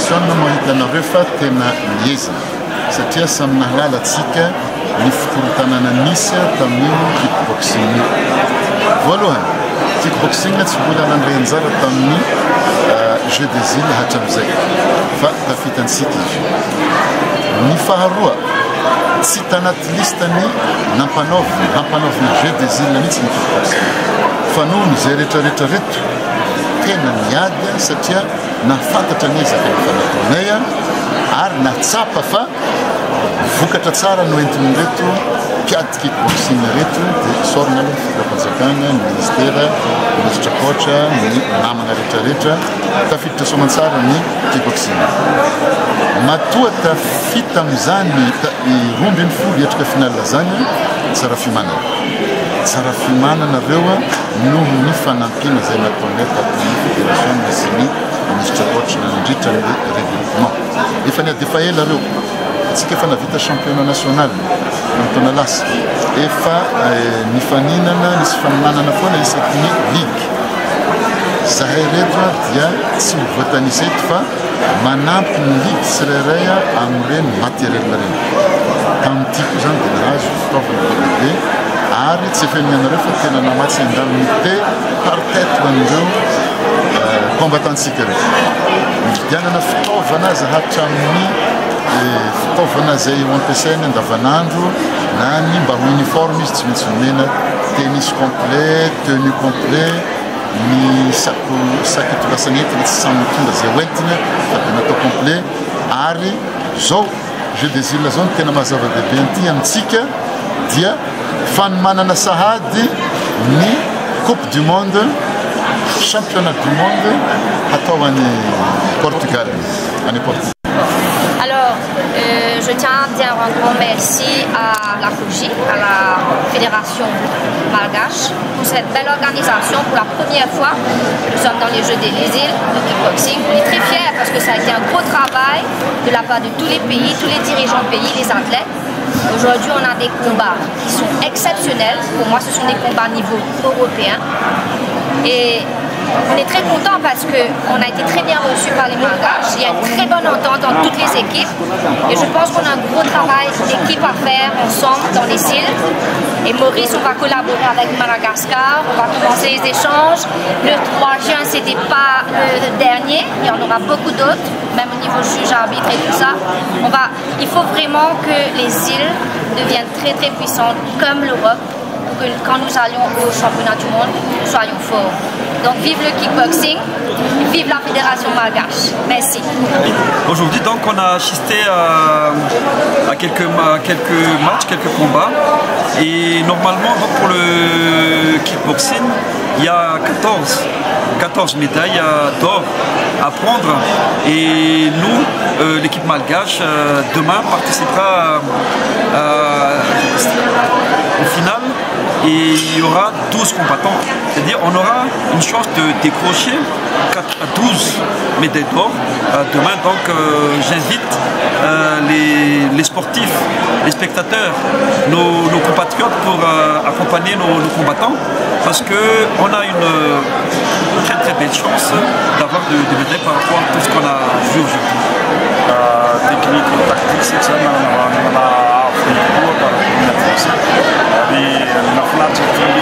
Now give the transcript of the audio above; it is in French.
fédération mahitanareo fa tena miezina satria samina halalatsika ny fitorotanana nisy tamin'io kickboxing io. Voalohany kickboxing tsy mbola nandray anjara tamin'ny jeu des îles hatram'izay fa tafitantsika izy. Ny faharoa tsy tanaty listany nampanaovina jeu des îles mihitsy ny kickboxing fa noho izay rehetrarehetra reto tena miady satria nafantatra ny ezaka ny fanataonay ary natsapa fa vokatra tsara no entin'ny reto mpiady kickboxing reto dia sorina aloha firapanjakana ny ministera ministra kotra ny namana rehetrarehetra tafiditra soamantsara ny kickboxing. Matoa tafita amin'izany rombiny folo etrika finalina zany tsara fimananareo noho ny fanampiana izay nataonay tamin'ny fédération misy ny ministra kotra nandritra ny regroupement. Efa niady efa ela reo atsika efa navita championnat national taona lasa efa nifaninana nisy faninanana foana isaky ny ligue. Zahay reto dia tsy voatanisa eto fa manampy ny ligue tsirairay amin'ireny matériel reny. Tamin'ity koa zany dia nahazo fitaovana lehibe ary tsy efa nianareo fa tena namatsy andaminy te par tête ho an'ireo combattantsika reto. Nividianana fitaovana zaharitra amin'ny fitaovana izay ampiasainy andavanandro na ny mba ho uniforme izy tsy maintsy nomena tennis complet, tenue complet, ny saky tolasany entina tsy samy mitondra izay hoentina fa dia natao complet. Ary zao jeu des îles zao no tena mahazava-dehibe an'ity amintsika dia fanomanana sahady ny coupe du monde, championnat du monde atao any Portugal, any Portugal. Alors, je tiens à dire un grand merci à la FOGI, à la Fédération Malgache, pour cette belle organisation. Pour la première fois, nous sommes dans les Jeux des îles de kickboxing. On est très fiers parce que ça a été un gros travail de la part de tous les pays, tous les dirigeants pays, les athlètes. Aujourd'hui, on a des combats qui sont exceptionnels. Pour moi, ce sont des combats à niveau européen. Et on est très content parce qu'on a été très bien reçus par les Malgaches. Il y a une très bonne entente entre toutes les équipes. Et je pense qu'on a un gros travail d'équipe à faire ensemble dans les îles. Et Maurice, on va collaborer avec Madagascar. On va commencer les échanges. Le 3 juin, c'était pas le dernier. Il y en aura beaucoup d'autres, même au niveau juge, arbitre et tout ça. Il faut vraiment que les îles deviennent très très puissantes comme l'Europe. Que quand nous allions au championnat du monde, nous soyons forts. Donc vive le kickboxing, vive la fédération malgache. Merci. Aujourd'hui donc on a assisté à quelques matchs, quelques combats. Et normalement donc, pour le kickboxing, il y a 14 médailles d'or à prendre. Et nous, l'équipe malgache, demain participera au final. Et il y aura 12 combattants. C'est-à-dire on aura une chance de décrocher 4 à 12 médailles d'or demain. Donc j'invite les sportifs, les spectateurs, nos compatriotes pour accompagner nos combattants parce qu'on a une très très belle chance d'avoir des médailles par rapport à tout ce qu'on a vu aujourd'hui. Technique, tactique, c'est ça. Di nafinaritra ny